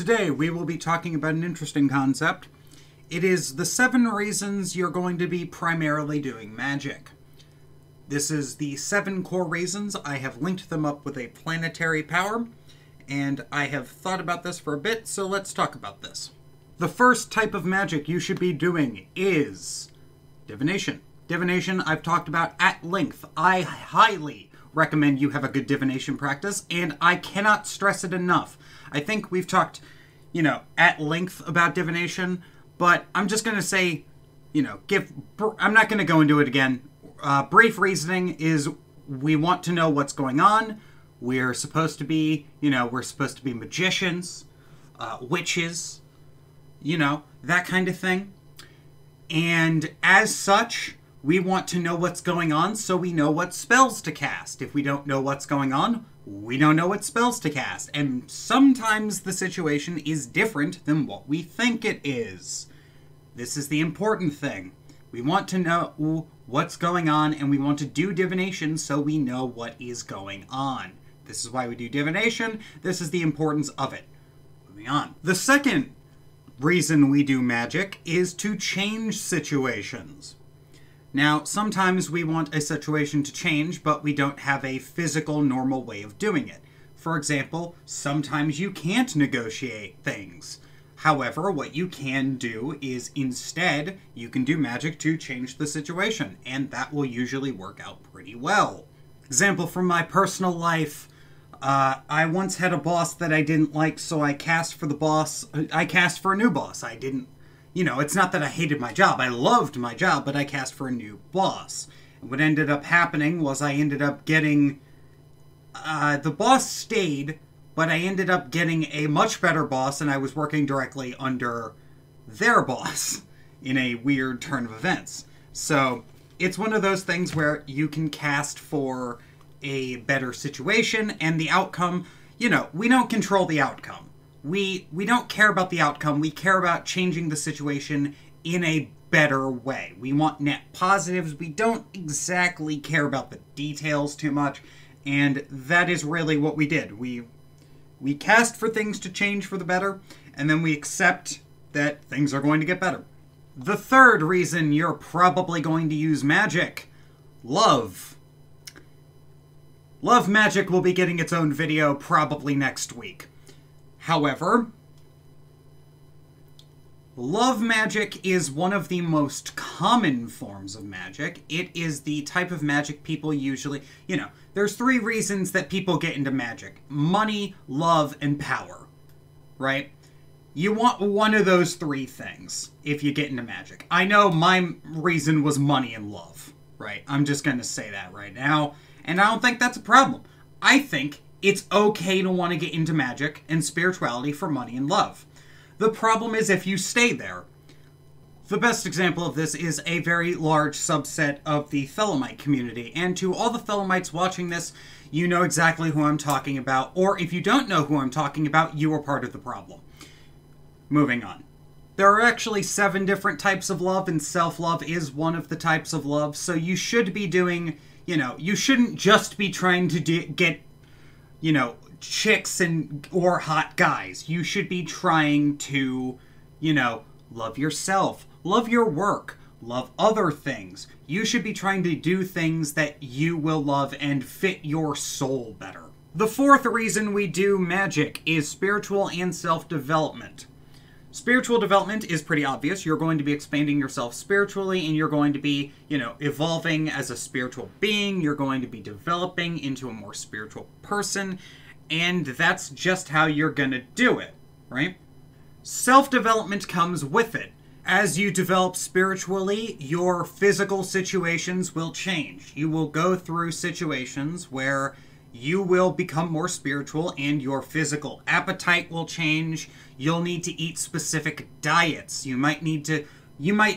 Today we will be talking about an interesting concept. It is the 7 reasons you're going to be primarily doing magic. This is the 7 core reasons. I have linked them up with a planetary power, and I have thought about this for a bit, so let's talk about this. The first type of magic you should be doing is divination. Divination I've talked about at length. I highly recommend you have a good divination practice, and I cannot stress it enough. I think we've talked, at length about divination, but I'm just going to say, I'm not going to go into it again. Brief reasoning is we want to know what's going on. We're supposed to be, magicians, witches, that kind of thing. And as such, we want to know what's going on so we know what spells to cast. If we don't know what's going on, we don't know what spells to cast. And sometimes the situation is different than what we think it is. This is the important thing. We want to know what's going on, and we want to do divination so we know what is going on. This is why we do divination. This is the importance of it. Moving on. The second reason we do magic is to change situations. Now, sometimes we want a situation to change, but we don't have a physical, normal way of doing it. For example, sometimes you can't negotiate things. However, what you can do is instead, you can do magic to change the situation, and that will usually work out pretty well. Example from my personal life, I once had a boss that I didn't like, so I cast for a new boss. It's not that I hated my job. I loved my job, but I cast for a new boss. And what ended up happening was I ended up getting... the boss stayed, but I ended up getting a much better boss, and I was working directly under their boss in a weird turn of events. So, it's one of those things where you can cast for a better situation, and the outcome, we don't control the outcome. We don't care about the outcome. We care about changing the situation in a better way. We want net positives. We don't exactly care about the details too much. And that is really what we did. We cast for things to change for the better, and then we accept that things are going to get better. The third reason you're probably going to use magic, love. Love magic will be getting its own video probably next week. However, love magic is one of the most common forms of magic. It is the type of magic people usually... there's 3 reasons that people get into magic. Money, love, and power. Right? You want one of those 3 things if you get into magic. I know my reason was money and love. Right? I'm just going to say that right now. And I don't think that's a problem. I think it's okay to want to get into magic and spirituality for money and love. The problem is if you stay there. The best example of this is a very large subset of the Thelemite community. And to all the Thelemites watching this, you know exactly who I'm talking about. Or if you don't know who I'm talking about, you are part of the problem. Moving on. There are actually 7 different types of love, and self-love is one of the types of love. So you should be doing, you shouldn't just be trying to get chicks or hot guys. You should be trying to, love yourself, love your work, love other things. You should be trying to do things that you will love and fit your soul better. The 4th reason we do magic is spiritual and self-development. Spiritual development is pretty obvious. You're going to be expanding yourself spiritually, and you're going to be, evolving as a spiritual being. You're going to be developing into a more spiritual person, and that's just how you're going to do it, right? Self-development comes with it. As you develop spiritually, your physical situations will change. You will go through situations where you will become more spiritual and your physical appetite will change. You'll need to eat specific diets. You might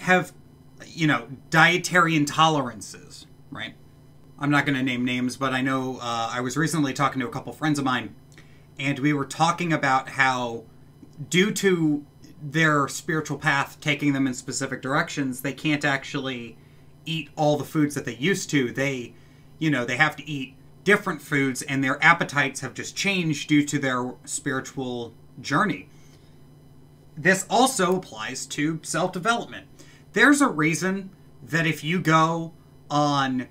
have, dietary intolerances, right? I'm not going to name names, but I know I was recently talking to a couple friends of mine, and we were talking about how due to their spiritual path taking them in specific directions, they can't actually eat all the foods that they used to. They have to eat different foods, and their appetites have just changed due to their spiritual journey. this also applies to self-development. There's a reason that if you go on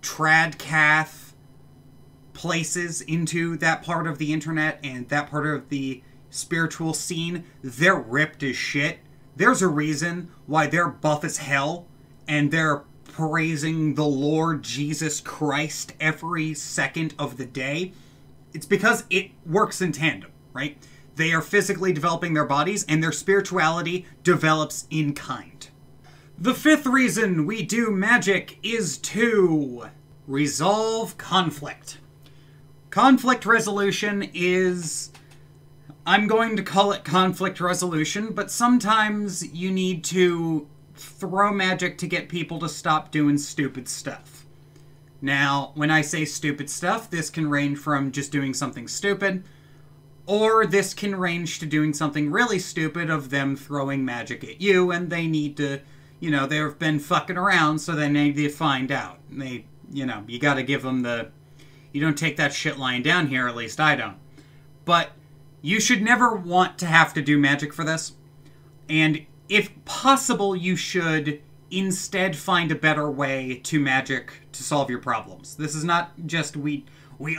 tradcath places into that part of the internet and that part of the spiritual scene, they're ripped as shit. There's a reason why they're buff as hell and they're praising the Lord Jesus Christ every second of the day. It's because it works in tandem, right? They are physically developing their bodies and their spirituality develops in kind. The fifth reason we do magic is to resolve conflict. Conflict resolution is... I'm going to call it conflict resolution, but sometimes you need to throw magic to get people to stop doing stupid stuff. Now, when I say stupid stuff, this can range from just doing something stupid, or this can range to doing something really stupid of them throwing magic at you, and they need to, you know, they've been fucking around, so they need to find out. They, you know, you gotta give them the, you don't take that shit lying down here, at least I don't. But you should never want to have to do magic for this, and if possible, you should instead find a better way to magic to solve your problems. This is not just we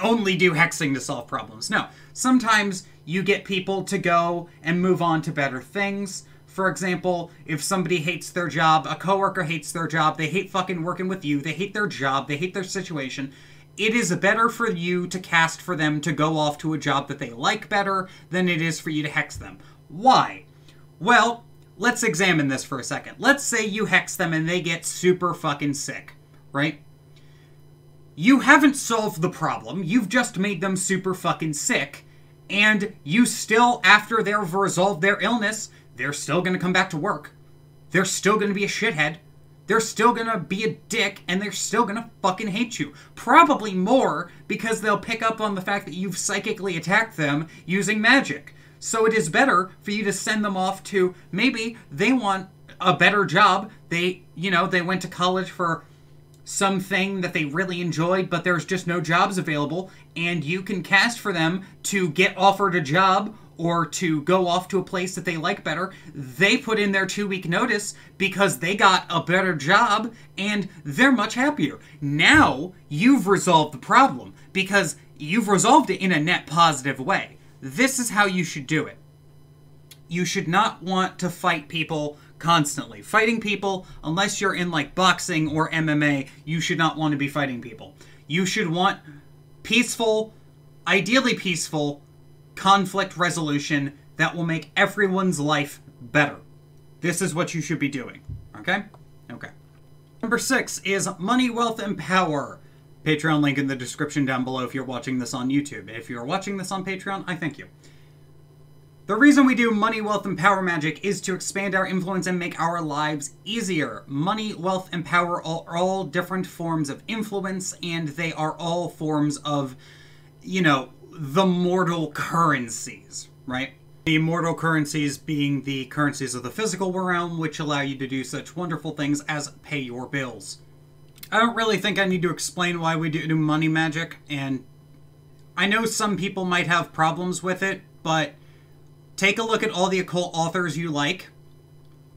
only do hexing to solve problems. No, sometimes you get people to go and move on to better things. For example, if somebody hates their job, a coworker hates their job, they hate fucking working with you, they hate their job, they hate their situation, it is better for you to cast for them to go off to a job that they like better than it is for you to hex them. Why? Well, let's examine this for a second. Let's say you hex them and they get super fucking sick, right? You haven't solved the problem, you've just made them super fucking sick, and you still, after they've resolved their illness, they're still gonna come back to work. They're still gonna be a shithead. They're still gonna be a dick, and they're still gonna fucking hate you. Probably more, because they'll pick up on the fact that you've psychically attacked them using magic. So it is better for you to send them off to, maybe they want a better job. They, you know, they went to college for something that they really enjoyed, but there's just no jobs available, and you can cast for them to get offered a job or to go off to a place that they like better. They put in their 2-week notice because they got a better job, and they're much happier. Now, you've resolved the problem, because you've resolved it in a net positive way. This is how you should do it. You should not want to fight people constantly. Fighting people, unless you're in like boxing or MMA, you should not want to be fighting people. You should want peaceful, ideally peaceful, conflict resolution that will make everyone's life better. This is what you should be doing. Okay? Okay. Number 6 is money, wealth, and power. Patreon link in the description down below if you're watching this on YouTube. If you're watching this on Patreon, I thank you. The reason we do money, wealth, and power magic is to expand our influence and make our lives easier. Money, wealth, and power are all different forms of influence, and they are all forms of, you know, the mortal currencies, right? The mortal currencies being the currencies of the physical realm, which allow you to do such wonderful things as pay your bills. I don't really think I need to explain why we do money magic, and I know some people might have problems with it, but take a look at all the occult authors you like.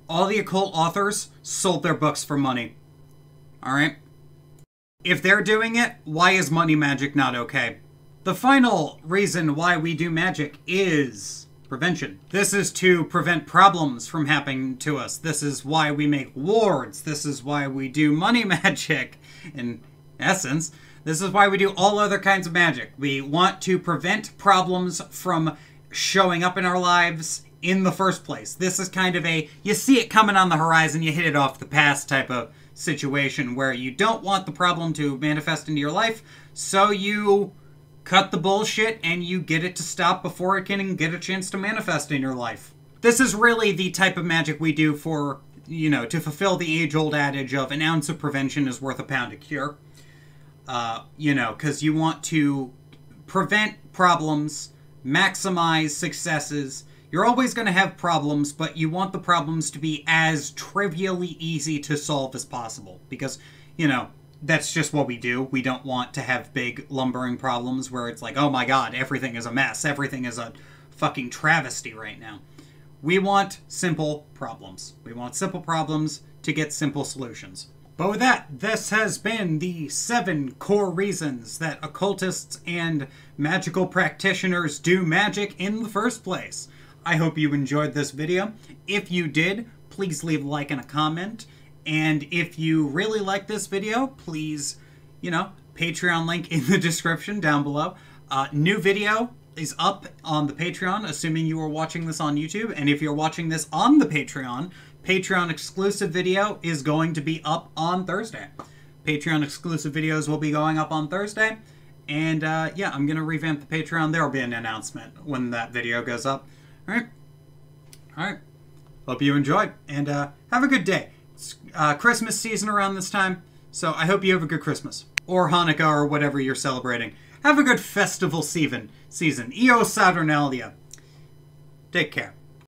All the occult authors sold their books for money. Alright? If they're doing it, why is money magic not okay? The final reason why we do magic is prevention. This is to prevent problems from happening to us. This is why we make wards. This is why we do money magic. In essence, this is why we do all other kinds of magic. We want to prevent problems from showing up in our lives in the first place. This is kind of a, you see it coming on the horizon, you hit it off the pass type of situation where you don't want the problem to manifest into your life, so you cut the bullshit and you get it to stop before it can get a chance to manifest in your life. This is really the type of magic we do for, you know, to fulfill the age-old adage of an ounce of prevention is worth a pound of cure. You know, because you want to prevent problems, maximize successes. You're always going to have problems, but you want the problems to be as trivially easy to solve as possible. Because, you know, that's just what we do. We don't want to have big lumbering problems where it's like, oh my god, everything is a mess. Everything is a fucking travesty right now. We want simple problems. We want simple problems to get simple solutions. But with that, this has been the 7 core reasons that occultists and magical practitioners do magic in the first place. I hope you enjoyed this video. If you did, please leave a like and a comment. And if you really like this video, please, Patreon link in the description down below. New video is up on the Patreon, assuming you are watching this on YouTube. And if you're watching this on the Patreon exclusive video is going to be up on Thursday. Patreon exclusive videos will be going up on Thursday. And yeah, I'm going to revamp the Patreon. There will be an announcement when that video goes up. All right. Hope you enjoyed. And have a good day. It's Christmas season around this time. So I hope you have a good Christmas. Or Hanukkah or whatever you're celebrating. Have a good festival season. Io Saturnalia. Take care.